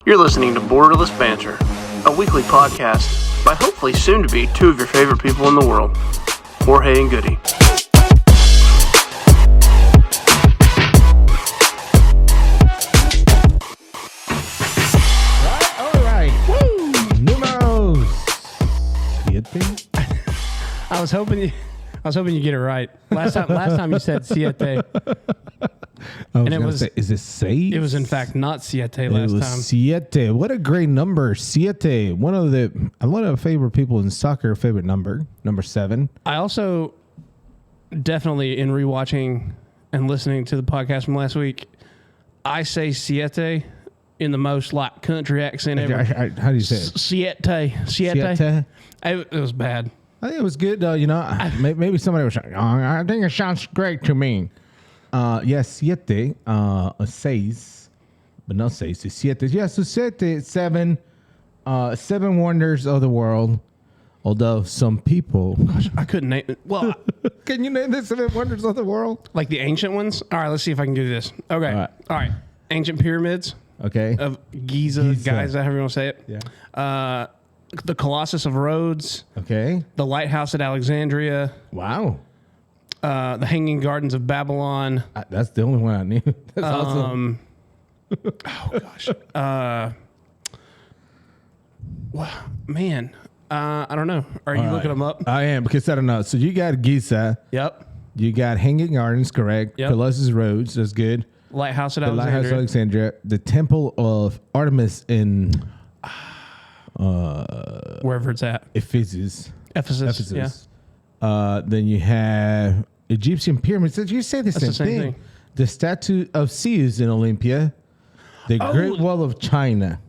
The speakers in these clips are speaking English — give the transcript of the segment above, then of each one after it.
You're listening to Borderless Banter, a weekly podcast by hopefully soon to be two of your favorite people in the world, Jorge and Goody. All right. Woo! Números. Siete? I was hoping you get it right. Last time you said siete. And it was. Is it seis? It was in fact not siete last time. Siete. What a great number. Siete. One of a lot of favorite people in soccer. Favorite number 7. I also definitely, in rewatching and listening to the podcast from last week, I say siete in the most like country accent ever. How do you say it? Siete. It was bad. I think it was good though. Maybe somebody was like, oh, I think it sounds great to me. Yes, siete, seis, but not seis, it's siete. Yeah, so siete, 7, 7 wonders of the world. Although some people, Gosh, I couldn't name it. Well, can you name the 7 wonders of the world? like the ancient ones? All right, let's see if I can do this. Okay. All right. Ancient pyramids Okay. of Giza, guys, however you want to say it. Yeah. The Colossus of Rhodes. Okay. The Lighthouse at Alexandria. Wow. The Hanging Gardens of Babylon. That's the only one I knew. That's awesome. Oh gosh. Wow, man. I don't know. Are you looking them up? I am, because I don't know. So you got Giza. Yep. You got Hanging Gardens, correct. Yep. Colossus Roads, that's good. Lighthouse at The Alexandria. Lighthouse of Alexandria. The Temple of Artemis in Wherever it's at. Ephesus. Ephesus. Yeah. Then you have Egyptian pyramids. Did you say the same thing? The statue of Zeus in Olympia. The Great Wall of China.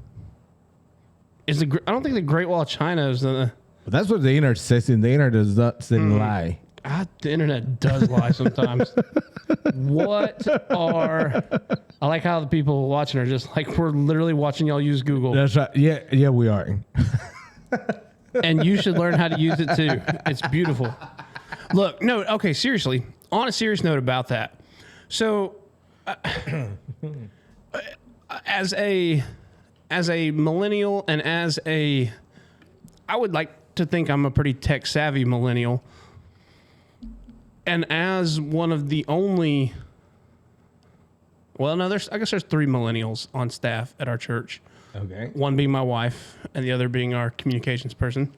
I don't think the Great Wall of China is the. But that's what the internet says, and the internet does not lie. The internet does lie sometimes. I like how the people watching are just like, we're literally watching y'all use Google. That's right. Yeah, we are. And you should learn how to use it too. It's beautiful. Look, no, okay, seriously. On a serious note about that. So, as a millennial and I would like to think I'm a pretty tech savvy millennial. And as one of the only, I guess there's 3 millennials on staff at our church. Okay. One being my wife, and the other being our communications person.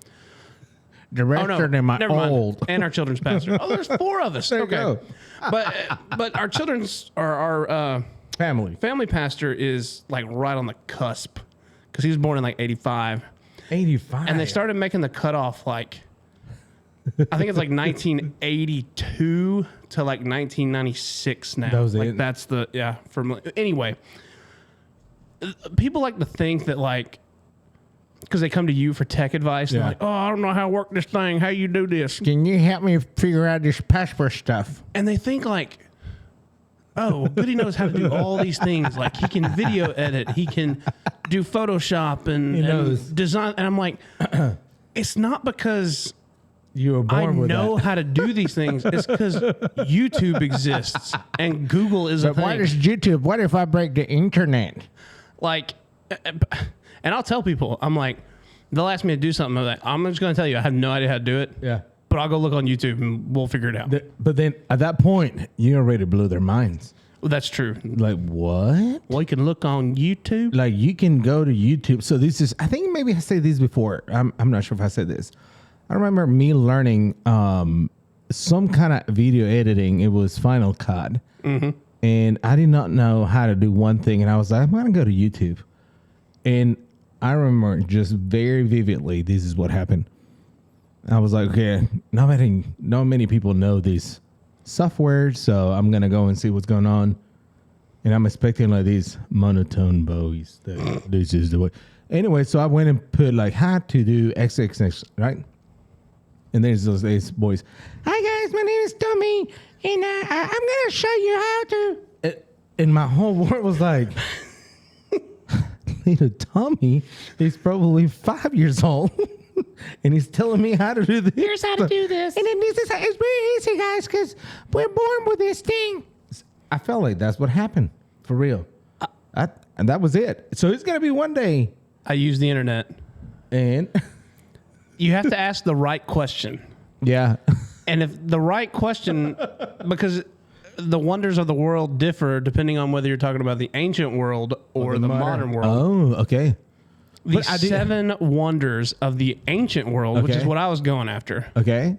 The rest of them are old. And our children's pastor. Oh, there's 4 of us. There you okay. go. But our children's our family pastor is like right on the cusp, because he was born in like 85. 85. And they started making the cutoff like, I think it's like 1982 to like 1996 now. That was like it. That's anyway. People like to think that like, because they come to you for tech advice. Yeah. They're like, oh, I don't know how to work this thing. How you do this? Can you help me figure out this passport stuff? And they think like, oh, Goody knows how to do all these things. Like he can video edit. He can do Photoshop and design. And I'm like, it's not because you were born with know how to do these things. It's because YouTube exists and Google is a thing. What is YouTube? What if I break the internet? Like, and I'll tell people, I'm like, they'll ask me to do something. I'm like, I'm just going to tell you, I have no idea how to do it. Yeah. But I'll go look on YouTube and we'll figure it out. But then at that point, you're ready to blow their minds. Well, that's true. Like, what? Well, you can look on YouTube. Like, you can go to YouTube. So this is, I think maybe I said this before. I'm not sure if I said this. I remember me learning some kind of video editing. It was Final Cut. Mm-hmm. And I did not know how to do one thing. And I was like, I'm going to go to YouTube. And I remember just very vividly, this is what happened. I was like, okay, not many people know this software, so I'm going to go and see what's going on. And I'm expecting like these monotone voice. This is the way. Anyway, so I went and put like how to do XXX, right? And there's those boys. Hi guys, my name is Tommy, and I'm going to show you how to. And my whole world was like, little Tommy is probably 5 years old. And he's telling me how to do this. Here's how to do this. And then this is it's very easy, guys, because we're born with this thing. I felt like that's what happened, for real. And that was it. So it's gonna be one day, I use the internet. and You have to ask the right question. yeah, And if the right question, because the wonders of the world differ depending on whether you're talking about the ancient world or the modern world. Oh, okay. The But I did- 7 wonders of the ancient world, which is Okay. what I was going after. Okay.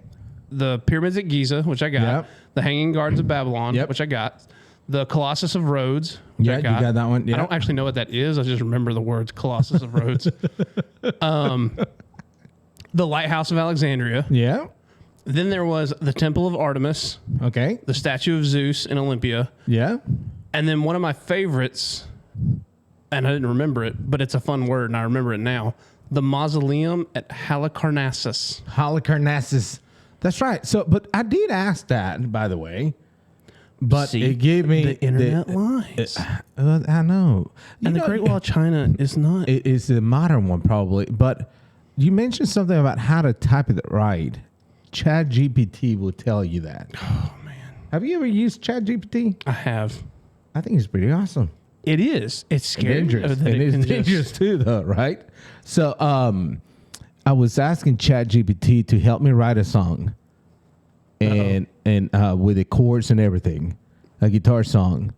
The pyramids at Giza, which I got. Yep. The Hanging Gardens of Babylon, Yep. which I got. The Colossus of Rhodes, which Yeah, I you got. got that one. I Yeah. don't actually know what that is. I just remember the words Colossus of Rhodes. The Lighthouse of Alexandria. Yeah. Then there was the Temple of Artemis, Okay. the statue of Zeus in Olympia. Yeah. And then one of my favorites, and I didn't remember it, but it's a fun word and I remember it now. The mausoleum at Halicarnassus. Halicarnassus. That's right. So, but I did ask that, by the way. But See, it gave me the internet lies. I know. You And the know, Great Wall of China is not. It is the modern one, probably. But you mentioned something about how to type it right. ChatGPT will tell you that. Oh, man. Have you ever used ChatGPT? I have. I think it's pretty awesome. It is. It's scary. Dangerous. that It is can just- dangerous too, though, right? So, I was asking ChatGPT to help me write a song, and with the chords and everything, a guitar song.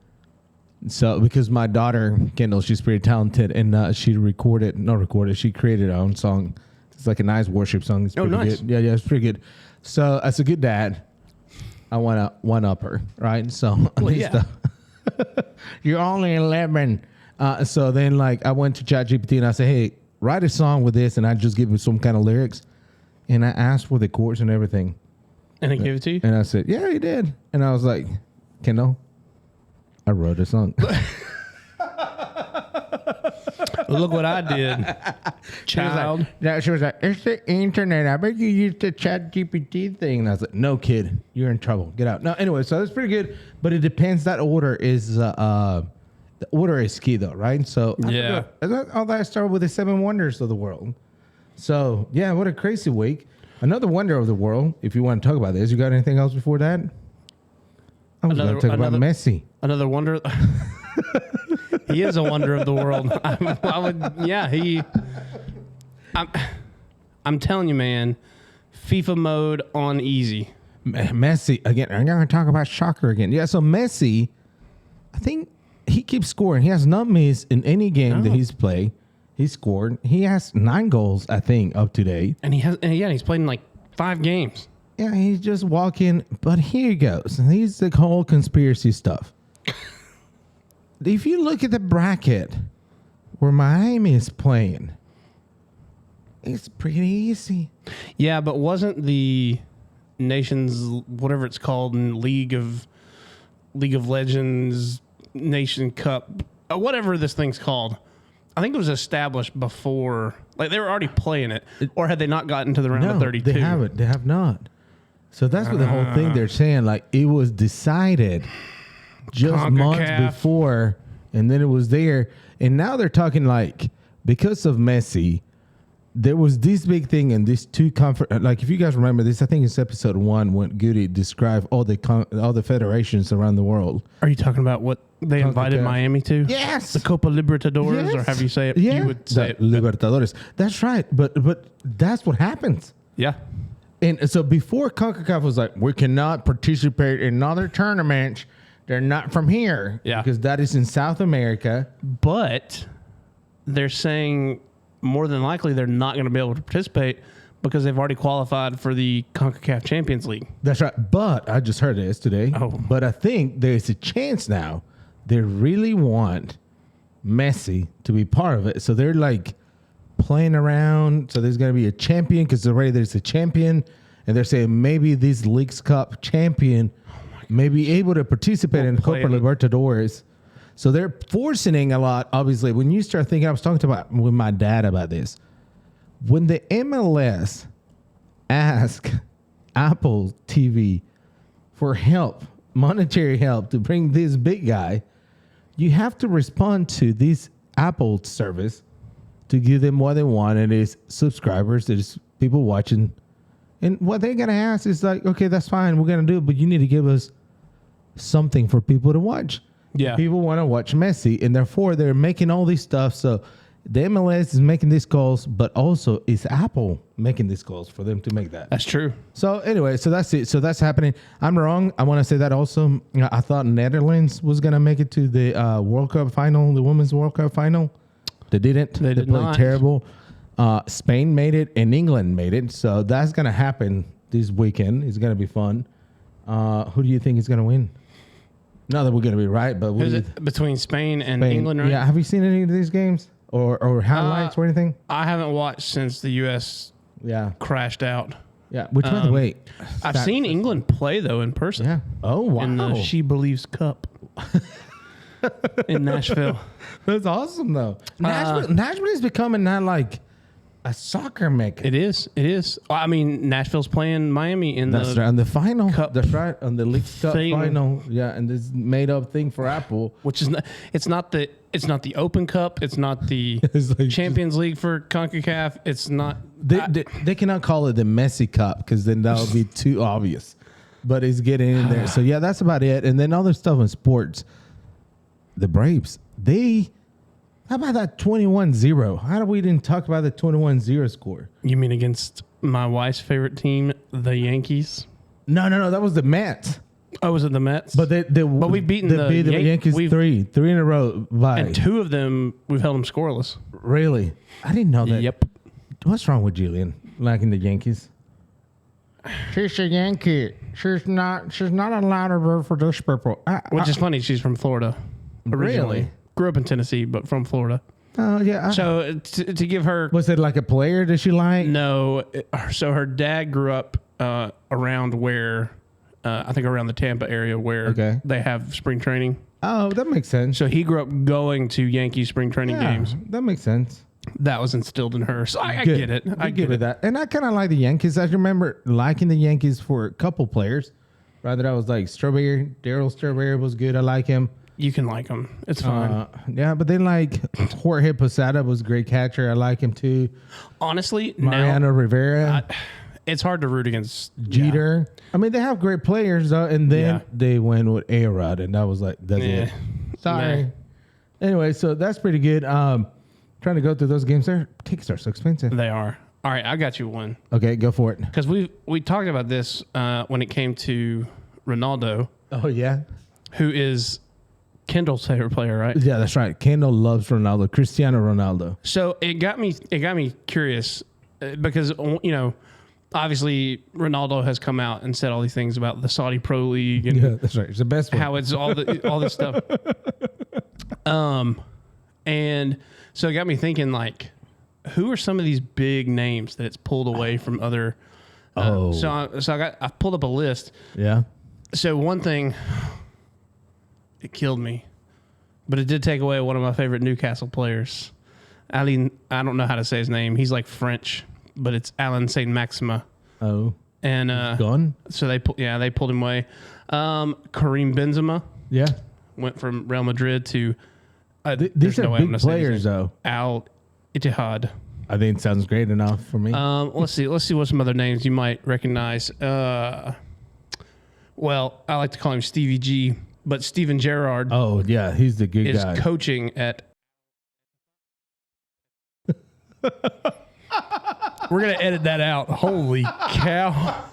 So, because my daughter Kendall, she's pretty talented, and she she created her own song. It's like a nice worship song. It's pretty nice. good. Yeah, it's pretty good. So, as a good dad, I want to one up her, right? So, at Well, least, yeah. you're only 11. So then, like, I went to ChatGPT and I said, hey, write a song with this. And I just give it some kind of lyrics. And I asked for the chords and everything. And it gave it to you? And I said, yeah, he did. And I was like, Kendall, I wrote a song. Look what I did, child. She was like, it's the internet. I bet you used the ChatGPT thing. And I was like, no, kid, you're in trouble. Get out. No, anyway, so that's pretty good. But it depends. That order is, the order is key, though, right? So, Yeah. all that started with the 7 wonders of the world. So, yeah, what a crazy week. Another wonder of the world, if you want to talk about this. You got anything else before that? I was going to talk about Messi. Another wonder. He is a wonder of the world. I would, yeah, I'm telling you, man, FIFA mode on easy. Messi, again, I'm going to talk about soccer again. Yeah, so Messi, I think he keeps scoring. He has not missed in any game that he's played. He scored. He has 9 goals, I think, up to date. And he's played in like 5 games. Yeah, he's just walking. But here he goes. He's the whole conspiracy stuff. If you look at the bracket where Miami is playing, it's pretty easy. Yeah, but wasn't the nations, whatever it's called, in League of Legends, Nation Cup, whatever this thing's called, I think it was established before, like they were already playing it, or had they not gotten to the round of 32? They haven't. They have not. So that's what the whole thing they're saying. Like, it was decided just months CONCACAF. before, and then it was there. And now they're talking like, because of Messi, there was this big thing and these 2 like, if you guys remember this, I think it's episode 1 when Goody described all the federations around the world. Are you talking about what they invited CONCACAF. Miami to? Yes. The Copa Libertadores, Yes. or have you say it? Yeah. You would say it. Libertadores. That's right. But that's what happens. Yeah. And so before CONCACAF was like, we cannot participate in another tournament. They're not from here. Yeah. Because that is in South America. But they're saying more than likely they're not going to be able to participate because they've already qualified for the CONCACAF Champions League. That's right. But I just heard this today. Oh. But I think there's a chance now they really want Messi to be part of it. So they're like playing around. So there's going to be a champion because already there's a champion. And they're saying maybe this Leagues Cup champion may be able to participate in play Copa in- Libertadores. So they're forcing a lot, obviously. When you start thinking, I was talking about with my dad about this. When the MLS asked Apple TV for help, monetary help, to bring this big guy, you have to respond to this Apple service to give them what they want. And it's subscribers, it's people watching. And what they're going to ask is like, okay, that's fine. We're going to do it, but you need to give us something for people to watch. Yeah. People want to watch Messi, and therefore they're making all this stuff. So the MLS is making these calls, but also is Apple making these calls for them to make that. That's true. So anyway, so that's it. So that's happening. I'm wrong. I want to say that also. I thought Netherlands was gonna make it to the World Cup final, the Women's World Cup final. They didn't. They did played not. terrible. Spain made it, and England made it. So that's gonna happen this weekend. It's gonna be fun. Who do you think is gonna win? Not that we're gonna be right, but Is it between Spain and England, right? Yeah. Have you seen any of these games or highlights or anything? I haven't watched since the U.S. Yeah. crashed out. Yeah. Which, by the way, I've seen England play, though, in person. Yeah. Oh wow. In the She Believes Cup in Nashville. That's awesome, though. Nashville is becoming not like a soccer mecca. It is. It is. I mean, Nashville's playing Miami in That's the right. On the final. Cup That's right. On the League Cup thing. final. Yeah. And this made up thing for Apple. which is not, it's not the Open Cup. It's not the It's like Champions League for CONCACAF. It's not. They cannot call it the Messi Cup because then that would be too obvious. But it's getting in there. So, yeah, that's about it. And then other stuff in sports. The Braves, how about that 21-0? How do we didn't talk about the 21-0 score? You mean against my wife's favorite team, the Yankees? No. That was the Mets. Oh, was it the Mets? But we've beaten the Yankees three in a row. and two of them we've held them scoreless. Really? I didn't know that. Yep. What's wrong with Jillian liking the Yankees? She's a Yankee. She's not allowed to root for this purple. Which is funny. She's from Florida originally. Really? Grew up in Tennessee, but from Florida. Oh yeah. So to give her Was it like a player that she liked? no, so her dad grew up around where I think around the Tampa area where they have spring training. Oh, that makes sense. So he grew up going to Yankee spring training games. That makes sense. That was instilled in her. So I Good. get it. I give get it that. And I kind of like the Yankees. I remember liking the Yankees for a couple players. Rather, I was like Daryl Strawberry was good. I like him. You can like them. It's fine. Yeah, but then like Jorge Posada was a great catcher. I like him too. Honestly, Mariano Rivera, it's hard to root against Jeter. I mean, they have great players though. And then they went with A-Rod, and that was like, that's it. Sorry. Nah. Anyway, so that's pretty good. Trying to go through those games. Their tickets are so expensive. They are. All right, I got you one. Okay, go for it. Because we talked about this when it came to Ronaldo, Oh yeah. who is Kendall's favorite player, right? Yeah, that's right. Kendall loves Ronaldo, Cristiano Ronaldo. So it got me curious because obviously Ronaldo has come out and said all these things about the Saudi Pro League and Yeah, that's right. It's the best one. how it's all this stuff. And so it got me thinking, like, who are some of these big names that it's pulled away from other? So I pulled up a list. Yeah. So one thing, it killed me, but it did take away one of my favorite Newcastle players. I don't know how to say his name. He's like French, but it's Alain Saint Maxima. Oh. And Gone? so they pulled him away. Kareem Benzema Yeah. went from Real Madrid to These are big players, though. Al Ittihad. I think it sounds great enough for me. Let's see what some other names you might recognize. Well, I like to call him Stevie G, but Steven Gerrard oh, yeah. He's the good is guy. coaching at. We're going to edit that out. Holy cow.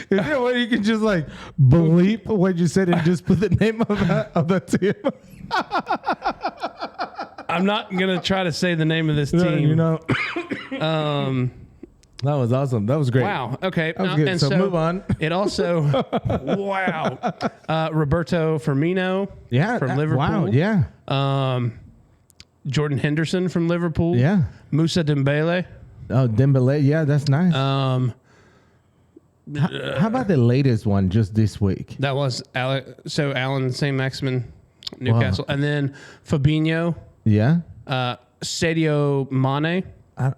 Is there a way you can just like bleep what you said and just put the name of that team? I'm not going to try to say the name of this team. That was awesome. That was great. Wow. Okay. That was good. And So move on. It also, wow. Roberto Firmino Yeah. from Liverpool. Wow. Yeah. Jordan Henderson from Liverpool. Yeah. Musa Dembele. Oh, Dembele. Yeah, that's nice. Um, How about the latest one just this week? That was Alan St. Maximin, Newcastle. And then Fabinho, Yeah. Sadio Mane.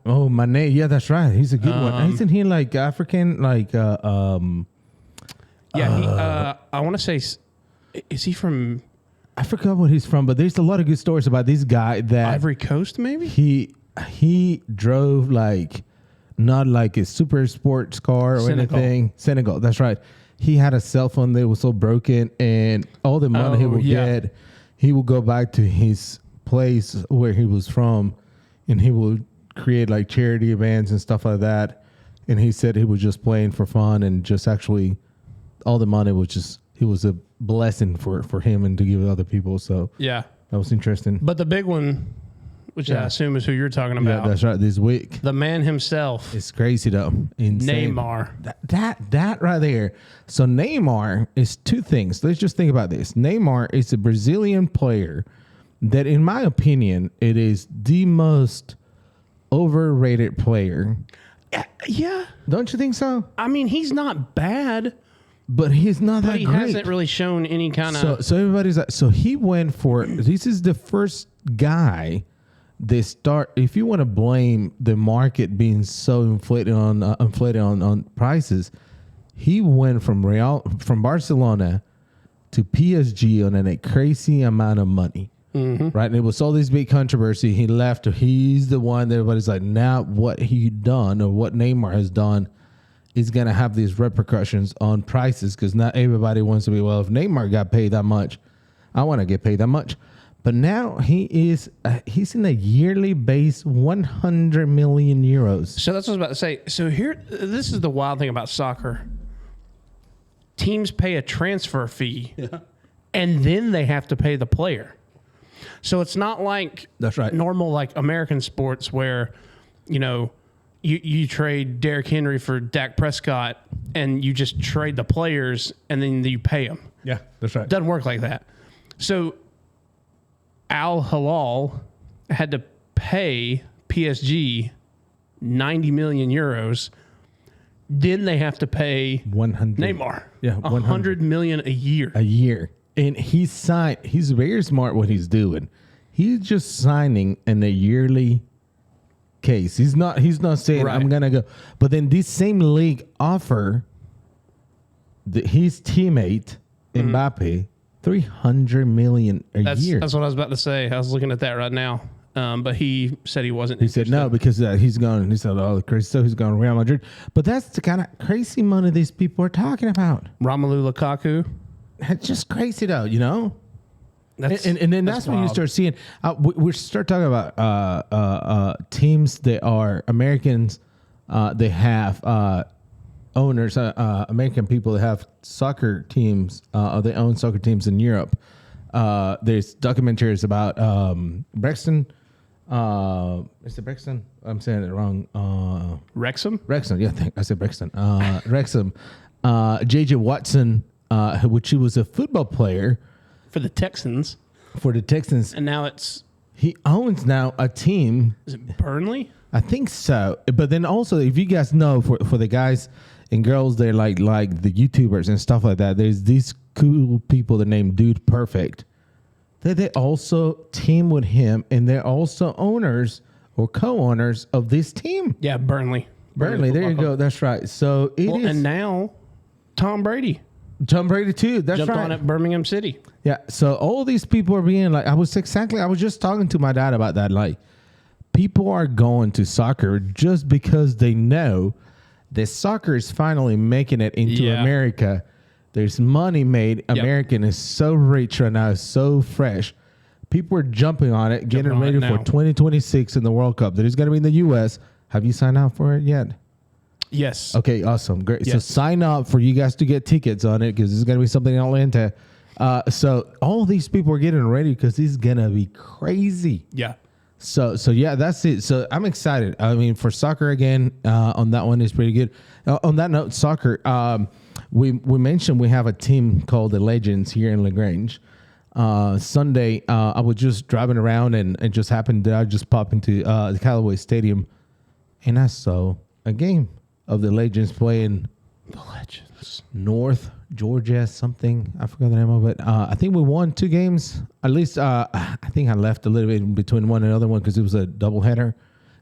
Mane. Yeah, that's right. He's a good one. Isn't he like African? Like, Yeah, I want to say, is he from I forgot what he's from, but there's a lot of good stories about this guy that Ivory Coast, maybe? he drove like not like a super sports car or Senegal. anything. Senegal, that's right. he had a cell phone that was so broken, and all the money he would get, he would go back to his place where he was from, and he would create like charity events and stuff like that. And he said he was just playing for fun, and just actually all the money was just, it was a blessing for him and to give other people. So yeah, that was interesting. But the big one, which I assume is who you're talking about. Yeah, that's right. This week, The man himself. it's crazy though. Insane. Neymar. That right there. So Neymar is two things. Let's just think about this. Neymar is a Brazilian player that, in my opinion, it is the most overrated player. Yeah. Don't you think so? I mean, he's not bad, But he's not but that he great. hasn't really shown any kind of. So everybody's like, so he went for, this is the first guy they start, if you want to blame the market being so inflated on prices, he went from Barcelona to PSG on a crazy amount of money. Right, and it was all this big controversy. He left. He's the one that everybody's like, now what he done or what Neymar has done is gonna have these repercussions on prices, because not everybody wants to be, well, if Neymar got paid that much, I want to get paid that much. But now he's in a yearly base 100 million euros. So that's what I was about to say. So here, this is the wild thing about soccer. Teams pay a transfer fee, and then they have to pay the player. So it's not like That's right. normal like American sports where, you know, you trade Derrick Henry for Dak Prescott and you just trade the players and then you pay them. Yeah, that's right. Doesn't work like that. So Al Hilal had to pay PSG 90 million euros. Then they have to pay 100 Neymar. Yeah, 100 million a year. a year. And he's very smart what he's doing. He's just signing in a yearly case. He's not saying Right. I'm gonna go. But then this same league offer his teammate Mbappe 300 million a year. That's what I was about to say. I was looking at that right now. But he said he wasn't. He said no because he's gone. He said, "Oh, crazy stuff. He's going to Real Madrid." But that's the kind of crazy money these people are talking about. Romelu Lukaku. It's just crazy, though. You know. That's, And then that's when you wild. start seeing. We start talking about teams that are Americans. They have owners, American people that have soccer teams. They own soccer teams in Europe. There's documentaries about Brexton. Is it Brexton? I'm saying it wrong. Wrexham. Wrexham. Yeah, I said Brexton. Wrexham. J.J. Watson, which he was a football player For the Texans. for the Texans. And now it's, He owns now a team. is it Burnley? I think so. But then also, if you guys know, for the guys and girls, they're like the YouTubers and stuff like that. There's these cool people that named Dude Perfect. They also team with him, and they're also owners or co-owners of this team. Yeah, Burnley. Burnley, there you Football go. That's right. So it Club. is Well, and now Tom Brady Tom Brady too. That's jumped right. on at Birmingham City. Yeah. So all these people are being like, I was just talking to my dad about that. Like, people are going to soccer just because they know that soccer is finally making it into Yeah. America. There's money made. American is so rich right now, so fresh. People are jumping on it, getting on it ready for now. 2026 in the World Cup. That is going to be in the U.S. Have you signed up for it yet? Yes. Okay, awesome, great. So Yes. sign up for you guys to get tickets on it because it's going to be something in Atlanta. So all these people are getting ready because it's going to be crazy. Yeah. So yeah, that's it. So I'm excited. I mean, for soccer again, on that one is pretty good. On that note, soccer. We mentioned we have a team called the Legends here in LaGrange. Sunday, I was just driving around and it just happened that I just popped into the Callaway Stadium, and I saw a game of the Legends playing The Legends. North Georgia something. I forgot the name of it. I think we won 2 games. At least I think I left a little bit in between one and another one because it was a doubleheader.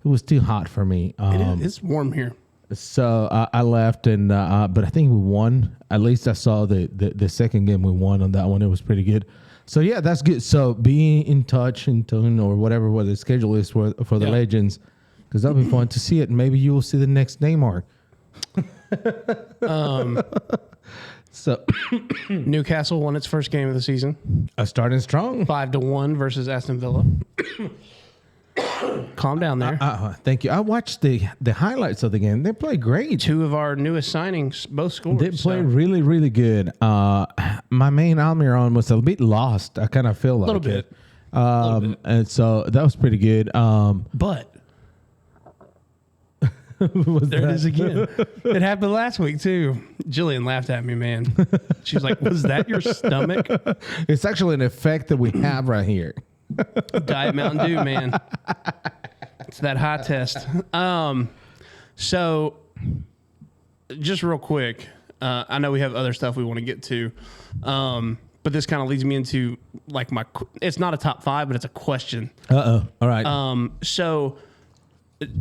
It was too hot for me. It's warm here. So I left, and but I think we won. At least I saw the second game we won on that one. It was pretty good. So yeah, that's good. So be in touch in tune or whatever what the schedule is for the Legends, because that'll be fun to see it. Maybe you will see the next Neymar. So Newcastle won its first game of the season, starting strong. 5-1 versus Aston Villa. Calm down there. Thank you. I watched the highlights of the game. They played great. Two of our newest signings both scored. They played really, really good. My main Almiron was a bit lost. I kind of feel like little bit. And so that was pretty good. But Was there that- it is again. It happened last week too. Jillian laughed at me, man. She was like, "Was that your stomach?" It's actually an effect that we have right here. Diet Mountain Dew, man. It's that high test. So just real quick, I know we have other stuff we want to get to, but this kind of leads me into like it's not a top 5, but it's a question. All right. So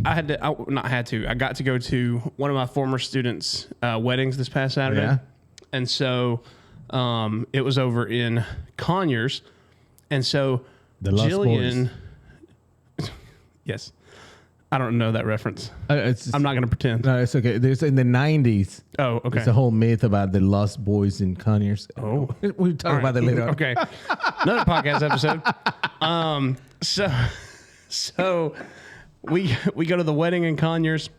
I got to go to one of my former students' weddings this past Saturday. Yeah. And so it was over in Conyers. And so The Lost Jillian, yes, I don't know that reference. I'm not going to pretend. No, it's okay. There's in the 90s. Oh, okay. There's a whole myth about the Lost Boys in Conyers. Oh. We'll talk about that later on. Okay. Another podcast episode. So we go to the wedding in Conyers.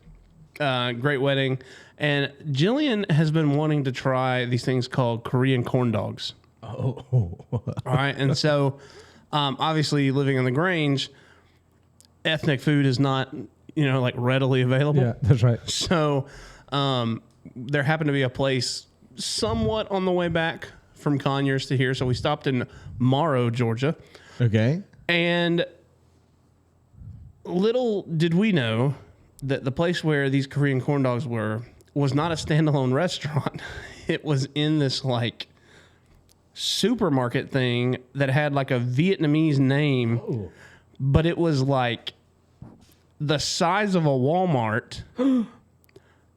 Great wedding. And Jillian has been wanting to try these things called Korean corn dogs. Oh. All right. And so obviously living in the Grange, ethnic food is not, like readily available. Yeah, that's right. So there happened to be a place somewhat on the way back from Conyers to here. So we stopped in Morrow, Georgia. Okay. And little did we know that the place where these Korean corn dogs was not a standalone restaurant. It was in this like supermarket thing that had like a Vietnamese name, but it was like the size of a Walmart.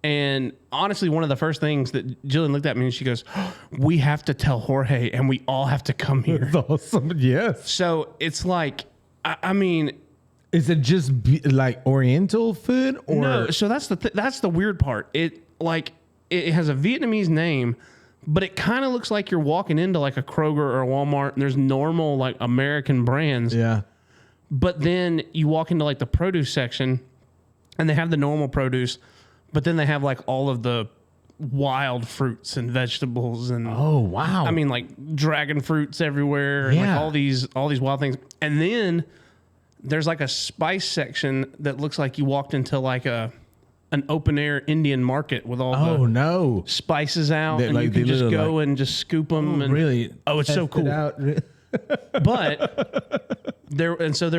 And honestly, one of the first things that Jillian looked at me and she goes, "We have to tell Jorge and we all have to come here." That's awesome. Yes. So it's like, I mean, Is it just like Oriental food or no? So that's the weird part. It has a Vietnamese name, but it kind of looks like you're walking into like a Kroger or a Walmart and there's normal like American brands. Yeah. But then you walk into like the produce section and they have the normal produce, but then they have like all of the wild fruits and vegetables and Oh, wow. I mean like dragon fruits everywhere and like Yeah. all these wild things. And then there's like a spice section that looks like you walked into like an open air Indian market with all Oh, the no. spices out, They're and like- you can they just literally go and just scoop them. And Really? Oh, it's so test it cool. out? But there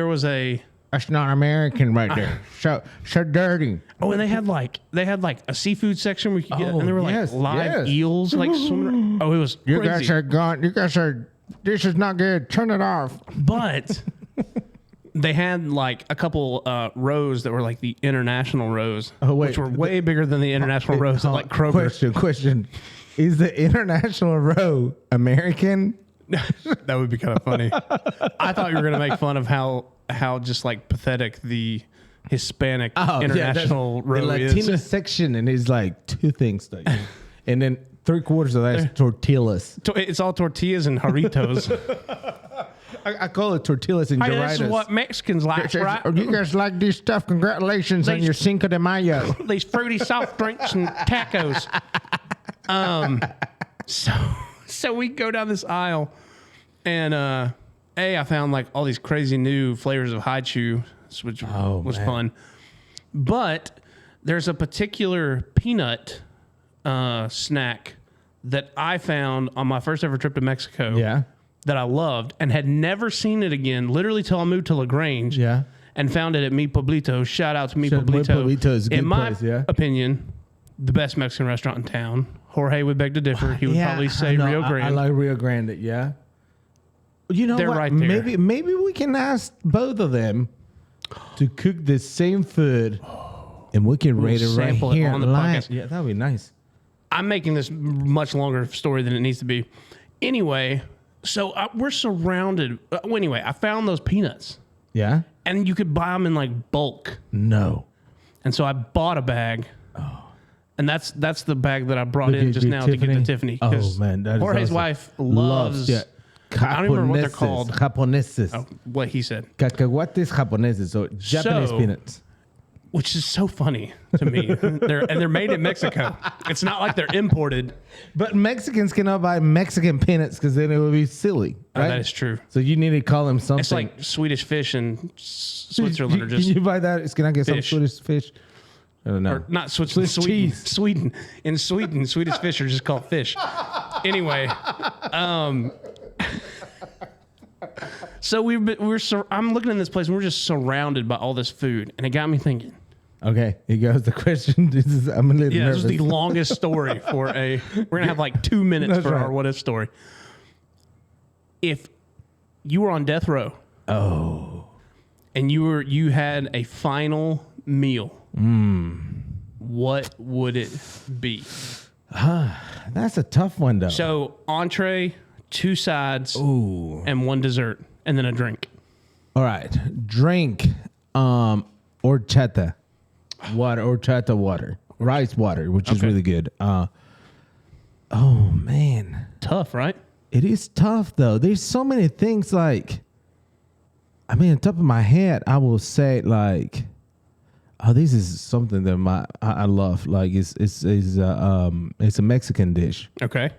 was a That's not American right there. So dirty. and they had like a seafood section where you could get, Oh, and there were like yes, live yes. eels like swimming. Oh, it was You crazy. guys are gone. You guys are. This is not good. Turn it off. But they had like a couple rows that were like the international rows, Oh, wait. which were way bigger than the international rows at like Kroger. Question. Is the international row American? That would be kind of funny. I thought you were going to make fun of how just like pathetic the Hispanic international the row Latino is. section, and it's like two things, though. And then 3/4 of that is tortillas. It's all tortillas and Jarritos. I call it tortillas and Hey, Jarritos. this is what Mexicans like, right? You guys like this stuff? Congratulations on These- your Cinco de Mayo. These fruity soft drinks and tacos. So we go down this aisle, and I found like all these crazy new flavors of haichu, which was man. fun. But there's a particular peanut snack that I found on my first ever trip to Mexico. Yeah. That I loved and had never seen it again, literally till I moved to LaGrange. Yeah. And found it at Mi Pueblito. Shout out to Mi Mi Pueblito. Pueblito is a good In my place, yeah. opinion, the best Mexican restaurant in town. Jorge would beg to differ. He would probably say I know. Rio Grande. I like Rio Grande. Yeah. You know They're what? right there. Maybe we can ask both of them to cook the same food, and we can rate it right sample it here on the live. podcast. Yeah, that'd be nice. I'm making this much longer story than it needs to be. Anyway, so we're surrounded. Anyway, I found those peanuts, Yeah. and you could buy them in like bulk. No. And so I bought a bag. And And that's the bag that I brought in Did just you now to get to Tiffany. Oh 'cause man, that is Jorge's awesome. wife loves. Yeah. I don't remember what they're called. Japoneses. Oh, what he said, Cacahuates japoneses, so Japanese So- peanuts. which is so funny to me. They're made in Mexico. It's not like they're imported. But Mexicans cannot buy Mexican peanuts because then it would be silly, right? That is true. So you need to call them something. It's like Swedish fish in Switzerland, or just Can you buy that? Can I get some fish. Swedish fish? I don't know. or not Switzerland, Swiss Sweden. cheese. Sweden. In Sweden, Swedish fish are just called fish. Anyway, so I'm looking in this place and we're just surrounded by all this food, and it got me thinking. Okay, here goes the question. I'm a little Yeah, nervous. this is the longest story for a. We're gonna have like 2 minutes That's for right. our what if story. If you were on death row, and you had a final meal, what would it be? That's a tough one, though. So entree, 2 sides, Ooh. and 1 dessert, and then a drink. All right, drink horchata water, rice water, which is Okay. really good. Oh man, Tough, right? it is tough though. There's so many things. Like, I mean, on top of my head, I will say like, oh, this is something that I love. Like, it's a Mexican dish. Okay.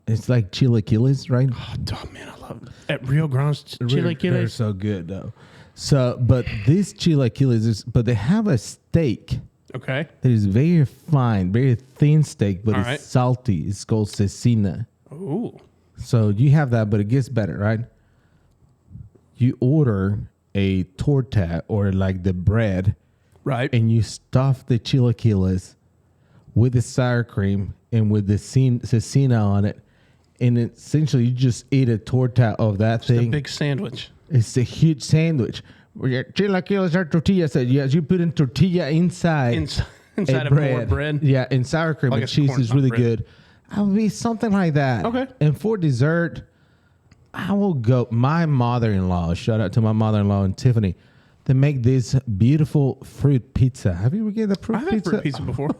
It's like chilaquiles, right? Oh man, I love it. At Rio Grande's They're chilaquiles. so good though. So, but these chilaquiles, but they have a steak Okay. that is very fine, very thin steak, but All it's right. salty. It's called cecina. Ooh. So you have that, but it gets better, right? You order a torta or like the bread, Right. and you stuff the chilaquiles with the sour cream and with the cecina on it. And essentially, you just eat a torta of that A thing. big sandwich. It's a huge sandwich. Chilaquiles are tortillas. So yes, you put in tortilla inside Inside of more bread. Yeah, and sour cream Like and it's cheese corn is pop really bread. good. I would be something like that. Okay. And for dessert, I will go. My mother-in-law. Shout out to my mother-in-law and Tiffany. They make this beautiful fruit pizza. Have you ever get the fruit I've had pizza? fruit pizza before.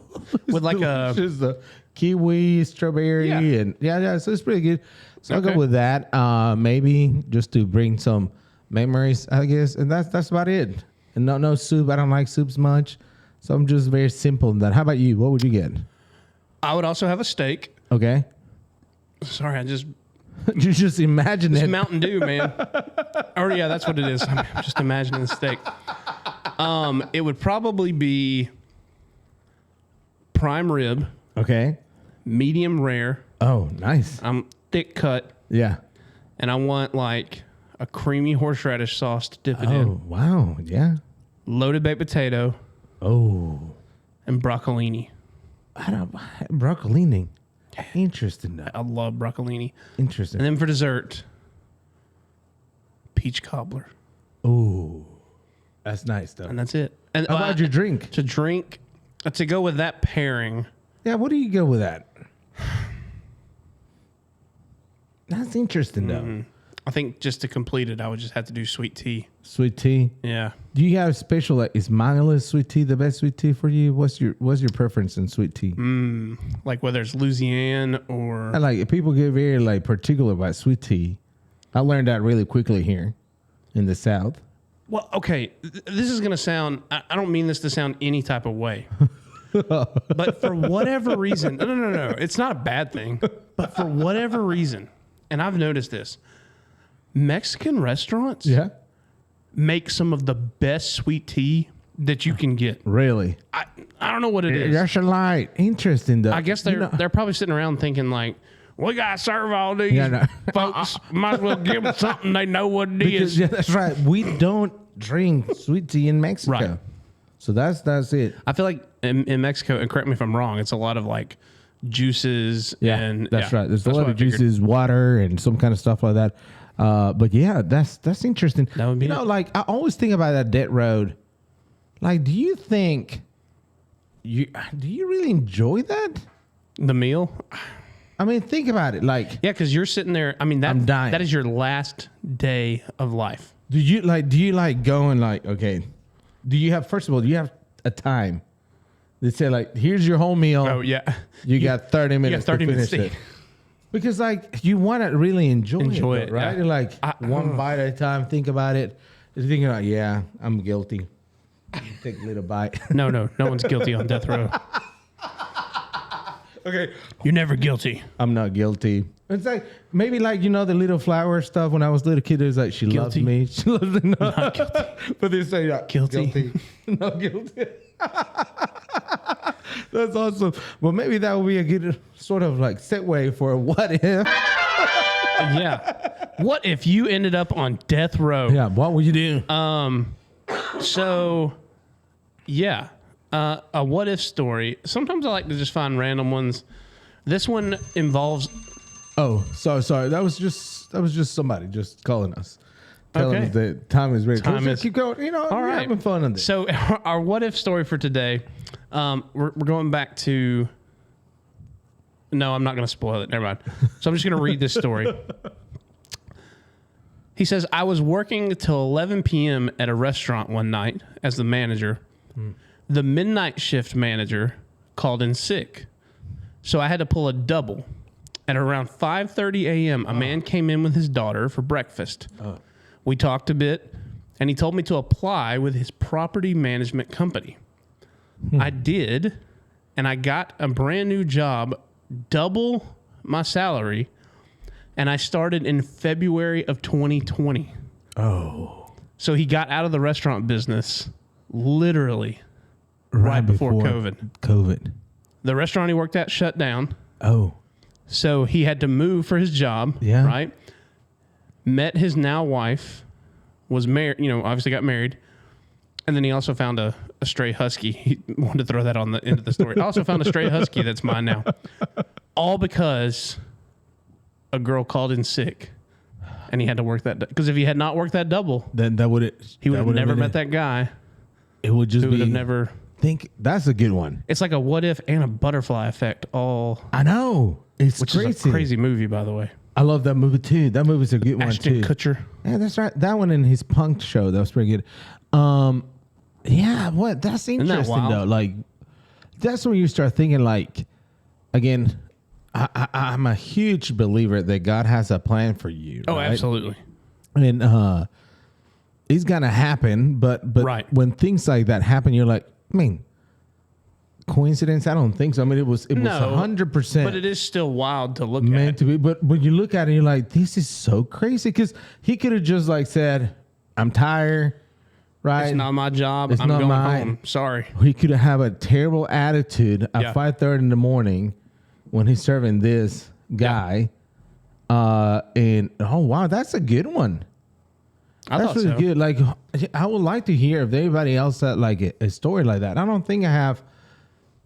With like a Just the kiwi, strawberry, Yeah. and yeah. So it's pretty good. So I'll Okay. go with that. Maybe just to bring some memories, I guess. And that's about it. And no soup. I don't like soups much, so I'm just very simple in that. How about you? What would you get? I would also have a steak. Okay. Sorry, I just You just imagine it's it. Mountain Dew, man. Or yeah, that's what it is. I'm just imagining the steak. It would probably be prime rib, Okay. medium rare. Oh, nice. I'm thick cut, Yeah. and I want like a creamy horseradish sauce to dip it Oh, in. wow. Yeah. Loaded baked potato Oh, and broccolini. I don't broccolini. Interesting. Though. I love broccolini. Interesting. And then for dessert, peach cobbler, Oh, that's nice though. and that's it. And How about your drink? to drink to go with that pairing? Yeah, what do you go with that? That's interesting though. I think just to complete it, I would just have to do sweet tea. Sweet tea. Yeah. Do you have special like is Manila sweet tea the best sweet tea for you? What's your preference in sweet tea? Like whether it's Louisiana or I like it. People get very like particular about sweet tea. I learned that really quickly here in the South. well, okay. This is gonna sound. I don't mean this to sound any type of way, but for whatever reason, no. It's not a bad thing, but for whatever reason, and I've noticed this, Mexican restaurants make some of the best sweet tea that you can get. Really? I don't know what it is. That's a light. Interesting though. I guess they're probably sitting around thinking like, we gotta serve all these Yeah, no. folks. Might as well give them something they know what it Because, is. yeah, that's right. We don't drink sweet tea in Mexico. Right. So that's it. I feel like in Mexico, and correct me if I'm wrong, it's a lot of like juices. And that's right. There's a that's lot what of I figured. juices, water, and some kind of stuff like that. But yeah, that's interesting. That would be it. like I always think about that dead road. Like, do you think do you really enjoy that? The meal. I mean, think about it. Like, Yeah, because you're sitting there. I mean, I'm dying. that is your last day of life. do you like going like okay? Do you have first of all? Do you have a time They say like, here's your whole meal. Oh yeah. You got 30 minutes to finish it. Because like you want to really enjoy it, right? Yeah. You're like one bite at a time. Think about it. You're thinking like, yeah, I'm guilty. Take a little bite. No one's guilty on death row. Okay. You're never guilty. I'm not guilty. It's like maybe like the little flower stuff when I was a little kid. It was like she loves Guilty. me. She loves me. Not guilty. But they say like, Guilty. Not guilty. That's awesome. Well, maybe that would be a good sort of like segue for what if. Yeah. What if you ended up on death row? Yeah. What would you do? So, yeah, a what if story. Sometimes I like to just find random ones. This one involves. Oh, sorry. That was just somebody just calling us, telling us that time is ready. Time is keep going. all we're right. having fun on this. So our what if story for today, we're going back to. No, I'm not going to spoil it. Never mind. So I'm just going to read this story. He says, I was working till 11 p.m. at a restaurant one night as the manager. The midnight shift manager called in sick. So I had to pull a double. At around 5:30 a.m., a man came in with his daughter for breakfast. We talked a bit, and he told me to apply with his property management company. I did, and I got a brand new job, double my salary, and I started in February of 2020. Oh. So he got out of the restaurant business literally right before COVID. The restaurant he worked at shut down. Oh. So he had to move for his job. Yeah. Right. Met his now wife, was married, obviously got married. And then he also found a stray husky. He wanted to throw that on the end of the story. I also found a stray husky that's mine now. All because a girl called in sick and he had to work that. Because if he had not worked that double, Then he would have never met that guy. It would just Who be. would have never. That's a good one. It's like a what if and a butterfly effect all. I know. It's Which crazy. is a crazy movie, by the way. I love that movie too. That movie's a good one Ashton too. Kutcher. Yeah, that's right. That one in his punk show, that was pretty good. Yeah, that's interesting wild? though. Like, that's when you start thinking like, again, I'm a huge believer that God has a plan for you. Oh, right? absolutely. And it's gonna happen, but Right. when things like that happen, you're like, coincidence? I don't think so. I mean, it was 100%. But it is still wild to look meant at. to be. But when you look at it, you're like, this is so crazy because he could have just like said, I'm tired, right? It's not my job. It's I'm not going mine. home. Sorry. He could have a terrible attitude at Yeah. 5:30 in the morning when he's serving this guy. And oh wow, that's a good one. I That's thought really so. good. Like, I would like to hear if anybody else had like a story like that. I don't think I have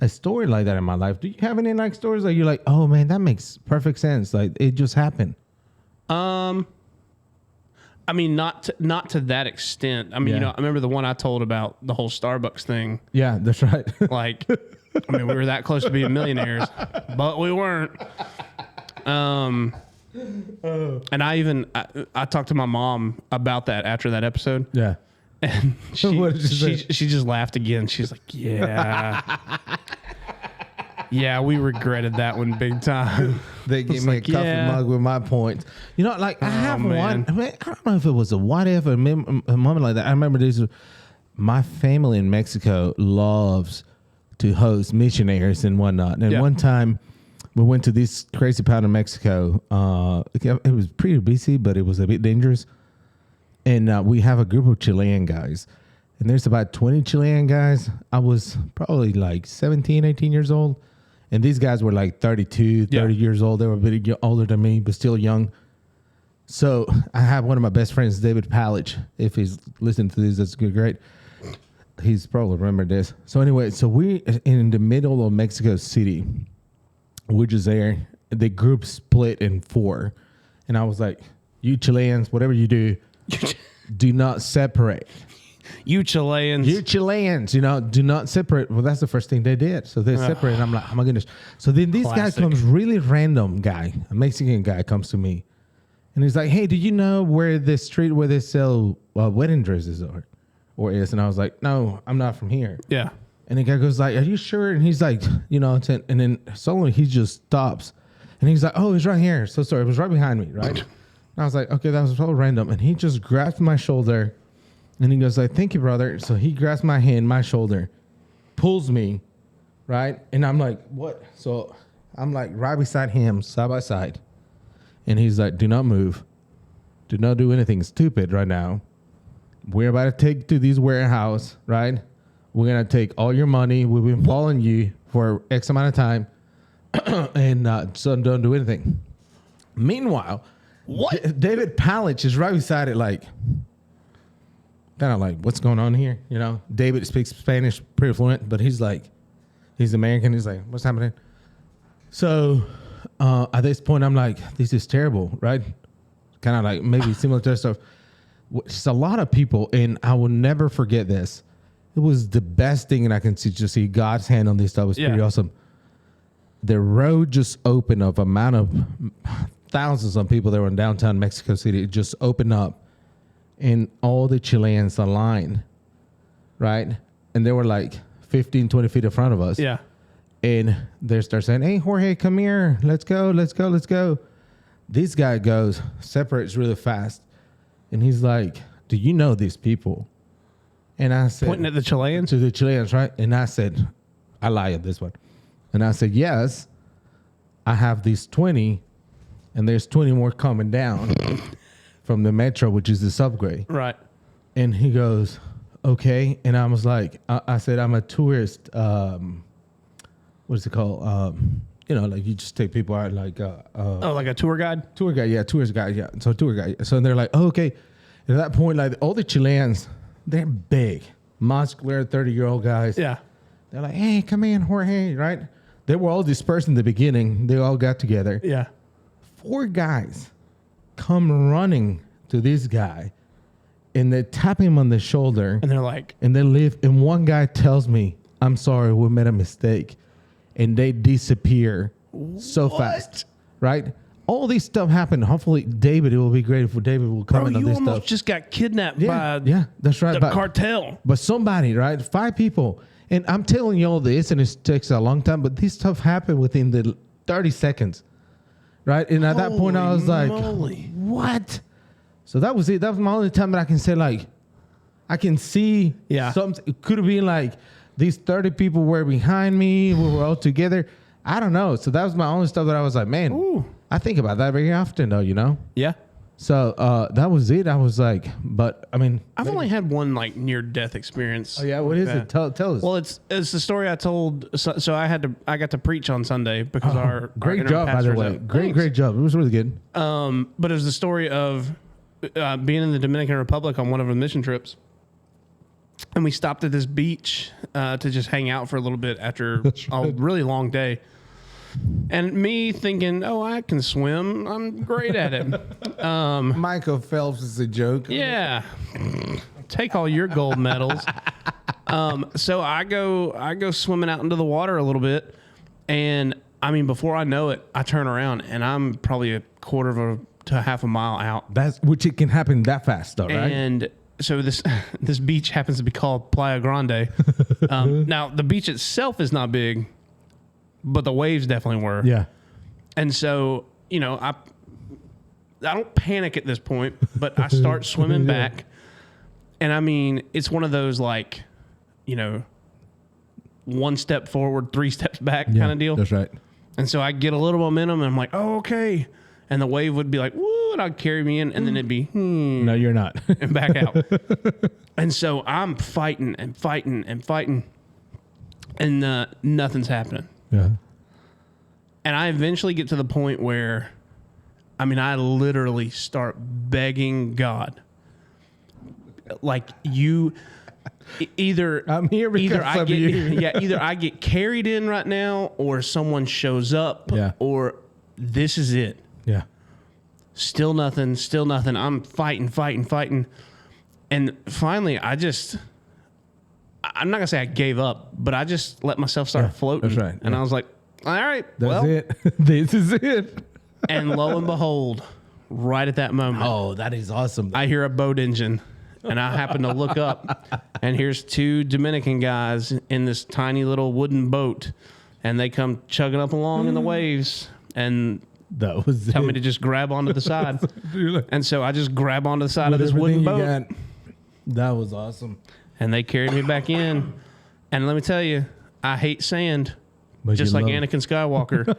a story like that in my life. Do you have any like stories like you're like, oh man, that makes perfect sense. Like it just happened. I mean, not to that extent. I mean, Yeah. I remember the one I told about the whole Starbucks thing. Yeah, that's right. Like, I mean, we were that close to being millionaires, but we weren't. And I talked to my mom about that after that episode. Yeah. And What did she say? she just laughed again. She's like, yeah. Yeah, we regretted that one big time. They gave It's me like, a coffee yeah. mug with my points. Like I have man. one. I mean, I don't know if it was a what if or a moment like that. I remember this. My family in Mexico loves to host missionaries and whatnot. And Yeah. one time we went to this crazy part of Mexico. It was pretty busy, but it was a bit dangerous. And we have a group of Chilean guys. And there's about 20 Chilean guys. I was probably like 17, 18 years old. And these guys were like 32, 30 years old. They were a bit older than me, but still young. So I have one of my best friends, David Palich. If he's listening to this, that's great. He's probably remembered this. So anyway, so we in the middle of Mexico City. We're just there. The group split in 4. And I was like, you Chileans, whatever you do, do not separate. You Chileans. You Chileans, do not separate. Well, that's the first thing they did. So they separated. I'm like, oh my goodness. So then this Classic. guy comes, really random guy, a Mexican guy comes to me. And he's like, hey, do you know where the street where they sell wedding dresses are? Or is? And I was like, no, I'm not from here. Yeah. And the guy goes like, "Are you sure?" And he's like, "You know," and then suddenly he just stops, and he's like, "Oh, he's right here." So sorry, it was right behind me, right? And I was like, "Okay, that was so random." And he just grabbed my shoulder, and he goes like, "Thank you, brother." So he grabs my hand, my shoulder, pulls me, right? And I'm like, "What?" So I'm like right beside him, side by side, and he's like, "Do not move, do not do anything stupid right now. We're about to take to this warehouse, right? We're going to take all your money. We've been following you for X amount of time. And so don't do anything." Meanwhile, David Palich is right beside it, like, kind of like, what's going on here? You know, David speaks Spanish pretty fluent, but he's like, he's American. He's like, what's happening? So at this point, I'm like, this is terrible, right? Kind of like maybe similar to stuff. It's a lot of people, and I will never forget this. It was the best thing, and I can see God's hand on this stuff. It was pretty awesome. The road just opened up. Amount of thousands of people that were in downtown Mexico City. It just opened up, and all the Chileans aligned, right? And they were like 15, 20 feet in front of us. Yeah. And they start saying, "Hey, Jorge, come here. Let's go, let's go, let's go." This guy goes, separates really fast. And he's like, "Do you know these people?" And I said, Pointing at the Chileans? To the Chileans, right? And I said, I lie at this one. And I said, "Yes, I have these 20, and there's 20 more coming down from the metro, which is the subway." Right. And he goes, "Okay." And I was like, I said, "I'm a tourist. What is it called? You know, like you just take people out like Like a tour guide? tour guide, yeah, tourist guide, yeah. So tour guide. So they're like, "Oh, okay." And at that point, like all the Chileans, they're big, muscular, 30-year-old guys. Yeah. They're like, "Hey, come in, Jorge," right? They were all dispersed in the beginning. They all got together. Yeah. 4 guys come running to this guy, and they tap him on the shoulder, And they're like, and they leave. And one guy tells me, "I'm sorry, we made a mistake," and they disappear so fast, right? All these stuff happened. Hopefully, David, it will be great if David will "Bro, comment on you this almost stuff. just got kidnapped Yeah, by yeah, that's right. the cartel." But somebody, right? 5 people. And I'm telling you all this, and it takes a long time, but this stuff happened within the 30 seconds, right? And at that point, I was like, moly. what? So that was it. That was my only time that I can say, like, I can see something. It could have been like these 30 people were behind me. We were all together. I don't know. So that was my only stuff that I was like, man, I think about that very often, though, you know? Yeah. So that was it. I was like, but I mean, I've only had one like near death experience. oh yeah, what is it? Tell us. Well, it's the story I told. So I got to preach on Sunday because our great interim job, by the pastor's way. out. Great job. It was really good. But it was the story of being in the Dominican Republic on one of the mission trips, and we stopped at this beach to just hang out for a little bit after a really long day. And me thinking, "Oh, I can swim. I'm great at it." Michael Phelps is a joke. Yeah. Take all your gold medals. So I go swimming out into the water a little bit, and I mean, before I know it, I turn around and I'm probably a quarter to half a mile out. That's which it can happen that fast, though, right? And so this beach happens to be called Playa Grande. Now the beach itself is not big, but the waves definitely were. Yeah. And so, you know, I don't panic at this point, but I start swimming back. And I mean, it's one of those like, you know, 1 step forward, 3 steps back kind of deal. That's right. And so I get a little momentum and I'm like, "Oh, okay." And the wave would be like, "Woo," and I'd carry me in, and then it'd be, No, you're not. and back out. And so I'm fighting and fighting and fighting, and nothing's happening. Yeah. And I eventually get to the point where, I mean, I literally start begging God, like, either I'm here because I of get you. either I get carried in right now, or someone shows up, or this is it. Yeah. Still nothing. I'm fighting. And finally, I'm not gonna say I gave up, but I just let myself start floating. That's right. And I was like, "All right, That's it. This is it. And lo and behold, right at that moment, Oh, that is awesome. I hear a boat engine, And I happened to look up, and here's two Dominican guys in this tiny little wooden boat, and they come chugging up along in the waves, and That was tell it. me to just grab onto the side. And so I just grab onto the side of With this wooden everything you boat, got. That was awesome. and they carried me back in. And let me tell you, I hate sand, But just you like love it. Anakin Skywalker.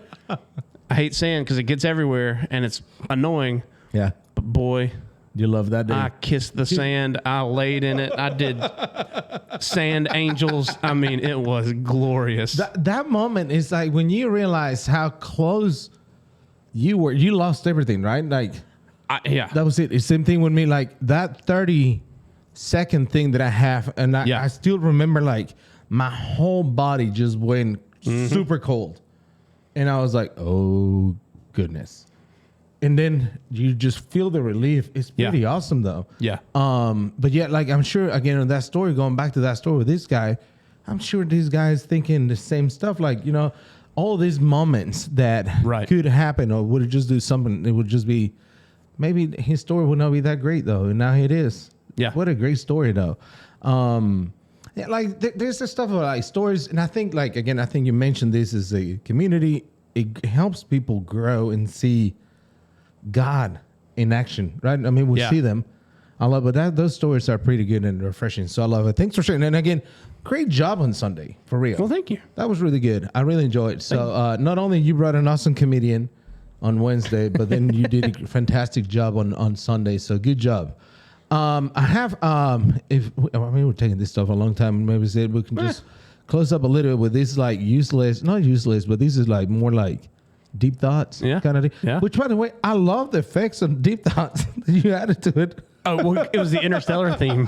I hate sand because it gets everywhere, and it's annoying. Yeah. But boy, You love that day. I kissed the sand. I laid in it. I did sand angels. I mean, it was glorious. That moment is like when you realize how close you were. You lost everything, right? Like Yeah. that was it. It's same thing with me. Like that 30-second thing that I have, and Yeah. I still remember like my whole body just went super cold, and I was like, oh goodness. And then you just feel the relief. It's pretty awesome though. Yeah. But yet, like I'm sure again on that story, going back to that story with this guy, I'm sure these guys thinking the same stuff. Like, all these moments that Right. could happen or would just do something, it would just be maybe his story would not be that great though. And now it is. Yeah. What a great story though. Yeah, like there's this stuff about like stories, and I think like again, I think you mentioned this as a community. It helps people grow and see God in action, right? I mean, we Yeah. see them. I love it. Those stories are pretty good and refreshing. So I love it. Thanks for sharing. And again, great job on Sunday, for real. Well, thank you. That was really good. I really enjoyed it. So not only you brought an awesome comedian on Wednesday, but then you did a fantastic job on Sunday. So good job. I have, we're taking this stuff a long time. Maybe we can just close up a little bit with this like not useless, but this is like more like deep thoughts kind of thing. Yeah. Which, by the way, I love the effects of deep thoughts that you added to it. Oh, well, it was the Interstellar theme.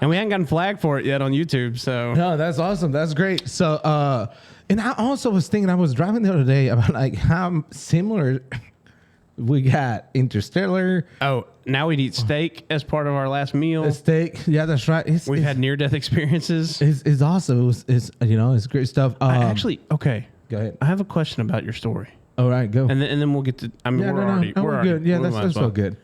And we haven't gotten flagged for it yet on YouTube, so. No, that's awesome. That's great. So, and I also was thinking, I was driving the other day about like how similar we got Interstellar, Oh, now we'd eat steak as part of our last meal. a steak. Yeah, that's right. We've had near-death experiences. It's awesome. It's great stuff. Actually, okay. Go ahead. I have a question about your story. All right, go. And then we'll get to, I mean, Yeah, we're already good. Yeah, we might that's as well. so good.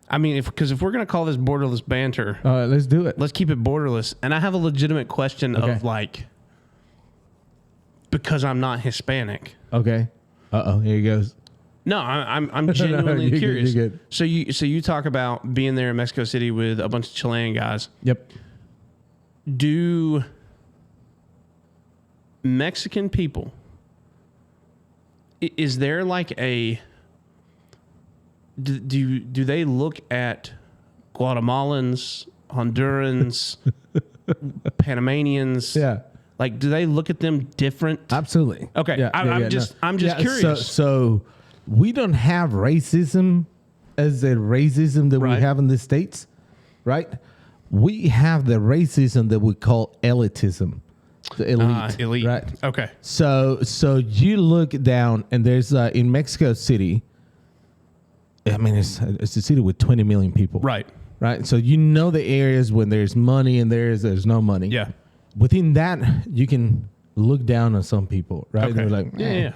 I mean, because if we're going to call this borderless banter, All right, let's do it. let's keep it borderless. And I have a legitimate question Okay. of like, because I'm not Hispanic. Okay. Here he goes. No, I'm genuinely You're good, curious. you're good. So you talk about being there in Mexico City with a bunch of Chilean guys. Yep. Do Mexican people, is there like a, do they look at Guatemalans, Hondurans, Panamanians? Yeah. Like, do they look at them different? Absolutely. Okay, Yeah, I'm just curious. So we don't have racism as a racism that we Right. have in the States, right? We have the racism that we call elitism, the elite. Elite. Right. Okay. So you look down and there's in Mexico City. I mean, it's a city with 20 million people. Right. Right. So the areas when there's money and there's no money. Yeah. Within that, you can look down on some people, right? Okay. They're like, Yeah.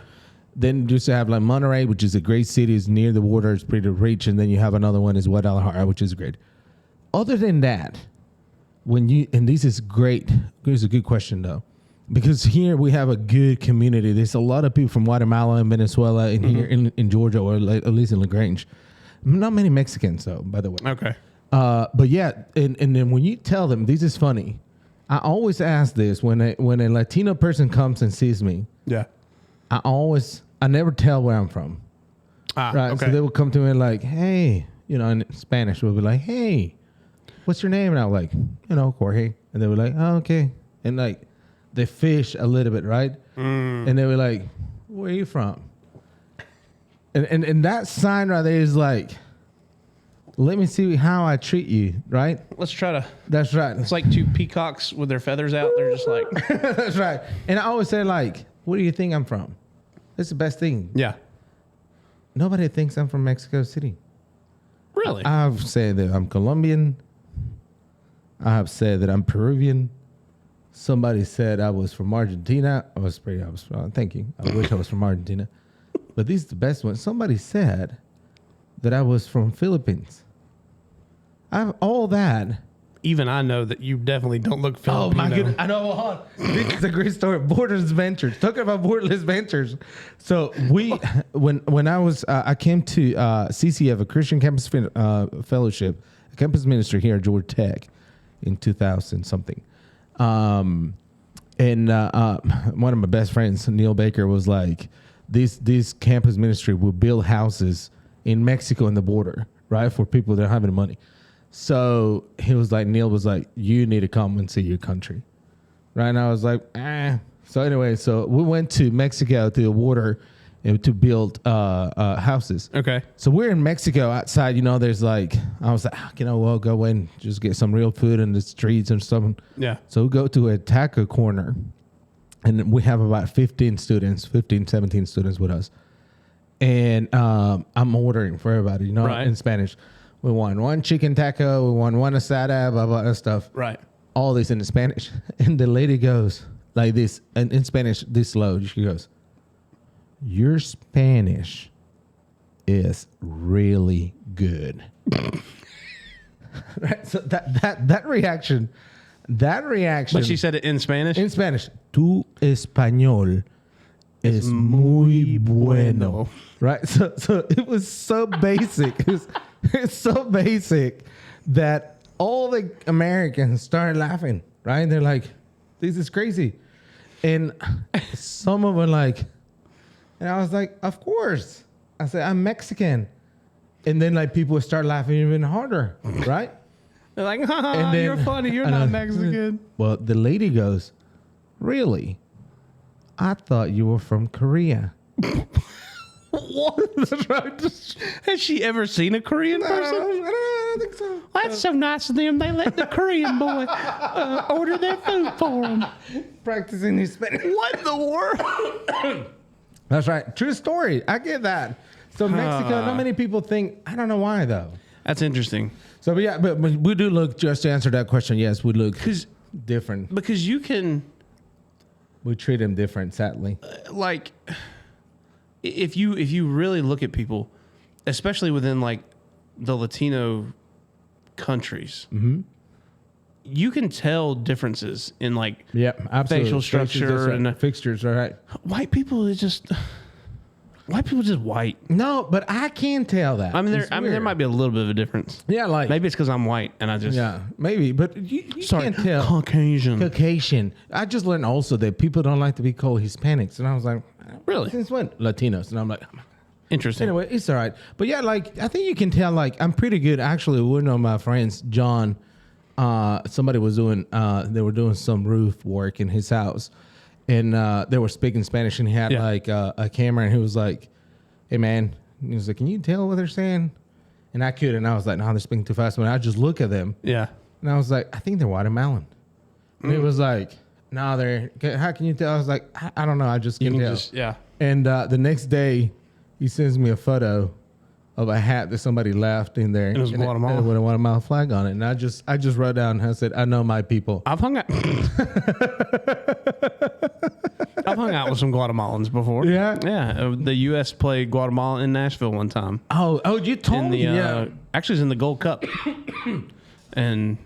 Then you just have like Monterrey, which is a great city, is near the water, it's pretty rich, and then you have another one is Guadalajara, which is great. Other than that, and this is great. Here's a good question though, because here we have a good community. There's a lot of people from Guatemala and Venezuela in here in Georgia, or like, at least in LaGrange. Not many Mexicans though, by the way. Okay. But yeah, and then when you tell them, this is funny. I always ask this when a Latino person comes and sees me. Yeah. I never tell where I'm from. Right. Okay. So they will come to me like, hey, in Spanish, we'll be like, hey, what's your name? And I'm like, Jorge. And they were like, oh, okay. And like, they fish a little bit, right? And they were like, where are you from? And that sign right there is like, let me see how I treat you, right? Let's try to. That's right. It's like two peacocks with their feathers out. They're just like, That's right. And I always say like, where do you think I'm from? That's the best thing. yeah. Nobody thinks I'm from Mexico City. Really? I've said that I'm Colombian. I have said that I'm Peruvian. Somebody said I was from Argentina. Thank you. I wish I was from Argentina. But this is the best one. Somebody said that I was from Philippines. I have all that. Even I know that you definitely don't look Filipino. Oh my goodness! I know. Hold on. This is a great story. Borderless Banters. Talking about Borderless Banters. So when I was I came to CCF, a Christian Campus Fellowship, a campus ministry here at Georgia Tech, in 2000 something. And one of my best friends, Neil Baker, was like, this campus ministry will build houses in Mexico and the border, right, for people that don't have any money. So he was like, Neil was like, you need to come and see your country. Right. And I was like, So anyway, so we went to Mexico to the border to build houses. Okay. So we're in Mexico outside, there's like, I was like, we'll go in, just get some real food in the streets and stuff. Yeah. So we go to a taco corner and we have about 17 students with us. And I'm ordering for everybody, right. in Spanish. We want one chicken taco. We want one asada, blah, blah, stuff. Right. All this in Spanish. And the lady goes like this, and in Spanish, this slow. She goes, your Spanish is really good. Right. So that reaction. But she said it in Spanish? In Spanish. Tu español es muy bueno. Right. So it was so basic. It's so basic that all the Americans started laughing, right? They're like, this is crazy. And some of them like, and I was like, of course. I said, I'm Mexican. And then like people would start laughing even harder, right? They're like, you're funny. You're not Mexican. Well, the lady goes, really? I thought you were from Korea. What? That's right. Has she ever seen a Korean person? I don't think so. Well, that's so nice of them. They let the Korean boy order their food for them. Practicing his Spanish. What in the world? That's right. True story. I get that. So Mexico, not many people think. I don't know why though. That's interesting. So but we do look, just to answer that question. Yes, we look different. Because you can. We treat them different, sadly. Like, if you really look at people, especially within like the Latino countries, you can tell differences in like absolutely. facial structure and fixtures. All right. White people is just white. No, but I can tell that. I mean, there might be a little bit of a difference. Yeah, like maybe it's because I'm white and I just maybe, but you can't tell. Caucasian. I just learned also that people don't like to be called Hispanics, and I was like, really? Since when? Latinos, and I'm like, interesting. Anyway, it's all right. But yeah, like I think you can tell. Like I'm pretty good actually. One of my friends, John, somebody was doing. They were doing some roof work in his house. And they were speaking Spanish, and he had like a camera, and he was like, "Hey, man," he was like, "Can you tell what they're saying?" And I could, and I was like, "No, they're speaking too fast." When I just look at them, and I was like, "I think they're watermelon." And it was like, "No, they're. How can you tell?" I was like, "I don't know. I just can tell." And the next day, he sends me a photo of a hat that somebody left in there. It was Guatemala with a Guatemala flag on it, and I just wrote down. And I said, "I know my people." I've hung out with some Guatemalans before. Yeah. The U.S. played Guatemala in Nashville one time. Oh, you told me. Actually, it's in the Gold Cup. And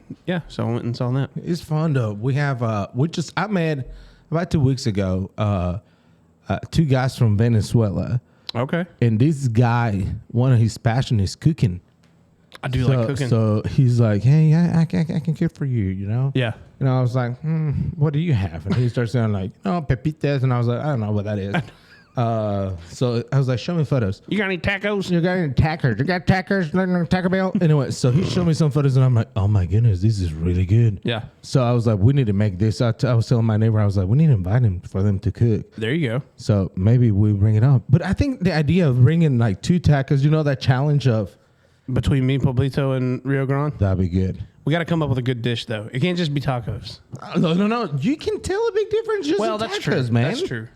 so I went and saw that. It's fun though. We have I met about 2 weeks ago 2 guys from Venezuela. Okay. And this guy, one of his passion is cooking. I do like cooking. So he's like, "Hey, I can cook for you, you know?" Yeah. And I was like, "What do you have?" And he starts saying like, "Oh, pepitas," and I was like, "I don't know what that is." So I was like, "Show me photos." You got any tacos? You got any tacos? You got tacos? Taco Bell? Anyway, so he showed me some photos, and I'm like, "Oh my goodness, this is really good." Yeah. So I was like, "We need to make this." I was telling my neighbor, I was like, "We need to invite him for them to cook." There you go. So maybe we bring it up. But I think the idea of bringing like 2 tacos, that challenge of between me, Pueblito, and Rio Grande, that'd be good. We got to come up with a good dish, though. It can't just be tacos. No. You can tell a big difference just in that's tacos, true, man. That's true.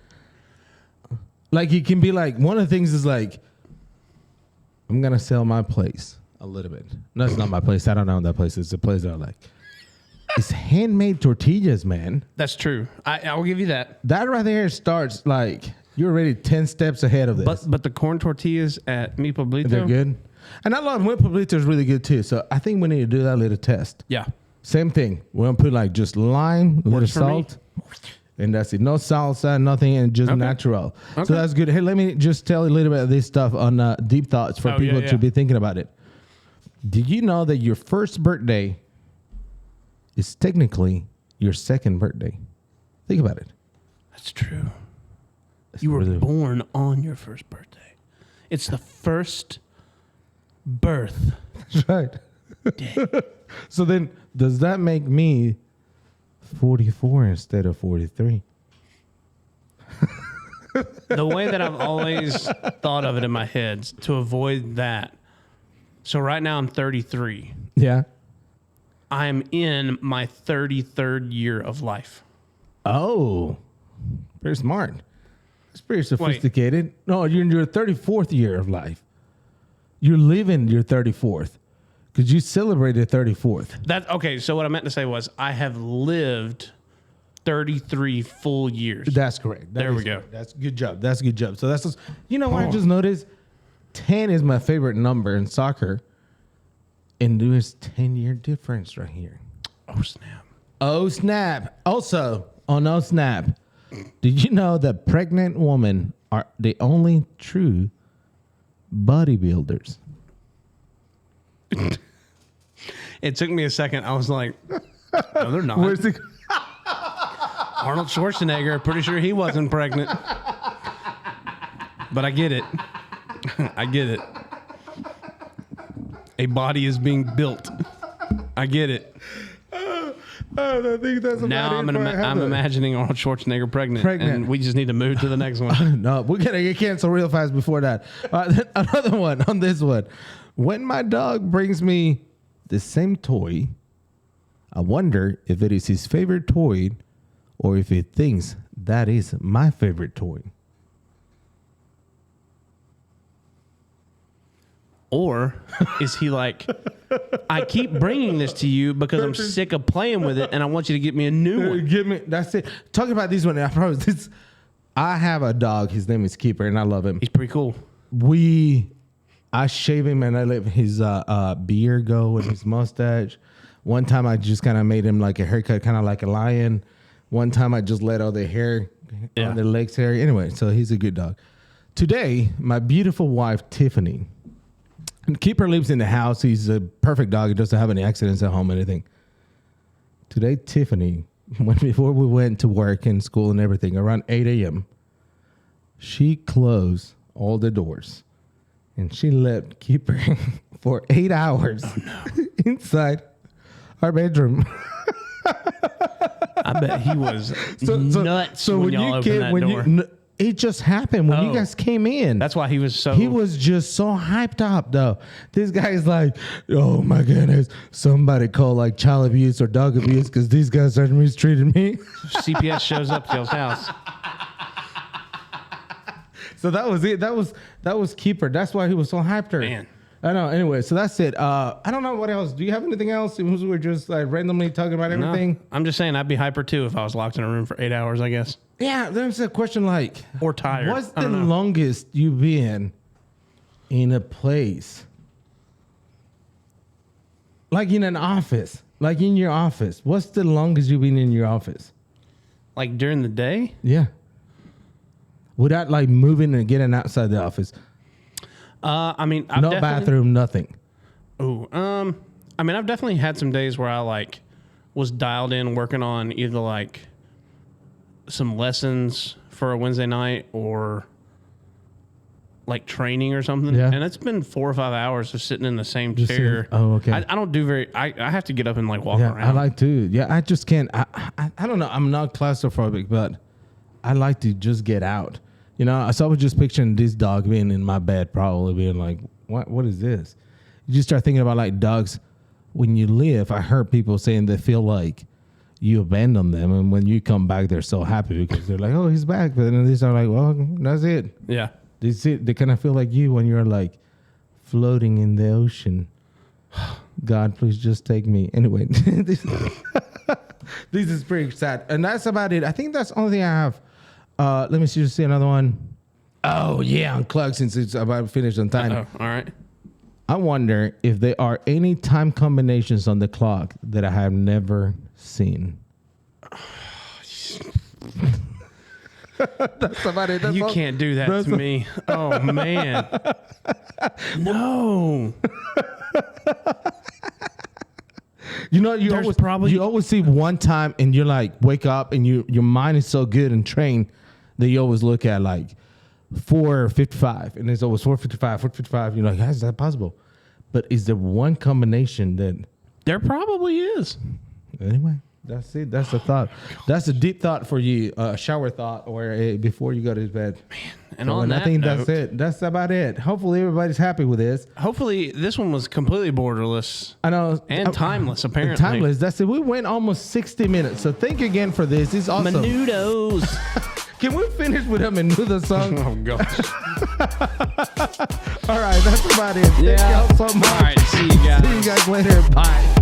Like it can be like one of the things is like, I'm gonna sell my place a little bit. No, it's not my place. I don't know that place. It's a place that I like. It's handmade tortillas, man. That's true. I will give you that. That right there starts like you're already 10 steps ahead of this. But the corn tortillas at Mi Pueblito, they're good. And I love Whip Pablito is really good too. So I think we need to do that little test. Yeah. Same thing. We're gonna put like just lime, a little Works for me. salt, and that's it. No salsa, nothing, and just natural. Okay. So that's good. Hey, let me just tell you a little bit of this stuff on Deep Thoughts for people to be thinking about it. Did you know that your first birthday is technically your second birthday? Think about it. That's true. That's You were really- born on your first birthday. It's the first birth. That's right. So then, does that make me 44 instead of 43? The way that I've always thought of it in my head to avoid that. So right now I'm 33. Yeah. I'm in my 33rd year of life. Oh, very smart. That's pretty sophisticated. No, you're in your 34th year of life. You're living your 34th because you celebrated 34th. That okay. So what I meant to say was I have lived 33 full years. That's correct. There we go. Correct. That's good job. That's a good job. So that's just, you know what I just noticed? 10 is my favorite number in soccer. And there's 10-year difference right here. Oh snap! Oh snap. Also, on Oh snap, did you know that pregnant women are the only true bodybuilders? It took me a second. I was like, no, they're not. Where's the Arnold Schwarzenegger, pretty sure he wasn't pregnant. But I get it. I get it. A body is being built. I get it. I think that's Now I'm imagining Arnold Schwarzenegger pregnant, and we just need to move to the next one. No, we're gonna get canceled real fast before that. Another one on this one. When my dog brings me the same toy, I wonder if it is his favorite toy or if he thinks that is my favorite toy. Or is he like, I keep bringing this to you because I'm sick of playing with it and I want you to get me a new one. Give me, that's it. Talking about these one, I promise this. I have a dog. His name is Keeper, and I love him. He's pretty cool. I shave him and I let his beard go and his mustache. One time I just kind of made him like a haircut, kind of like a lion. One time I just let all the hair on the legs hair. Anyway, so he's a good dog. Today, my beautiful wife, Tiffany, and Keeper lives in the house. He's a perfect dog. He doesn't have any accidents at home or anything. Today, Tiffany, before we went to work and school and everything, around 8 a.m., she closed all the doors. And she left Keeper for 8 hours inside our bedroom. I bet he was nuts when y'all opened that door. It just happened when you guys came in. That's why he was so... He was just so hyped up, though. This guy's like, oh, my goodness. Somebody call like child abuse or dog abuse because these guys are mistreating me. CPS shows up to y'all's house. So that was it. That was Keeper. That's why he was so hyped. Man. I know. Anyway, so that's it. I don't know what else. Do you have anything else? We were just like randomly talking about everything. No, I'm just saying I'd be hyper too if I was locked in a room for 8 hours, I guess. Yeah, there's a question like, or tired. What's the longest you've been in a place? Like in an office, like in your office. What's the longest you've been in your office? Like during the day? Yeah. Without like moving and getting outside the office. I mean, no bathroom, nothing. Oh, I mean, I've definitely had some days where I like was dialed in working on either like some lessons for a Wednesday night or like training or something. Yeah. And it's been 4 or 5 hours of sitting in the same chair. Oh, okay. I don't do I have to get up and like walk around. I like to. Yeah, I just can't. I don't know. I'm not claustrophobic, but I like to just get out. You know, so I was just picturing this dog being in my bed, probably being like, what is this? You just start thinking about like dogs. When you live, I heard people saying they feel like you abandon them. And when you come back, they're so happy because they're like, oh, he's back. But then these are like, well, that's it. Yeah. They kind of feel like you when you're like floating in the ocean. God, please just take me. Anyway, this is pretty sad. And that's about it. I think that's the only thing I have. Let me see another one. Oh, yeah, on Clug, since it's about to finish on time. All right. I wonder if there are any time combinations on the clock that I have never seen. That's about it. That's You all. can't do that to me. Oh, man. No. You know, you always see one time and you're like, wake up and your mind is so good and trained that you always look at like 4:55 and it's always 4:55, 4:55. You're like, how is that possible? But is there one combination that... There probably is. Anyway, that's it. That's the thought. That's a deep thought for you, a shower thought or before you go to bed. And on that I think note, that's it. That's about it. Hopefully everybody's happy with this. hopefully this one was completely borderless I know. and timeless, apparently. Timeless. That's it. We went almost 60 minutes. So thank you again for this. It's awesome. Menudos. Can we finish with a Menudo song? Oh, gosh. All right. That's about it. Yeah. Thank y'all so much. All right. See you guys. See you guys later. Bye.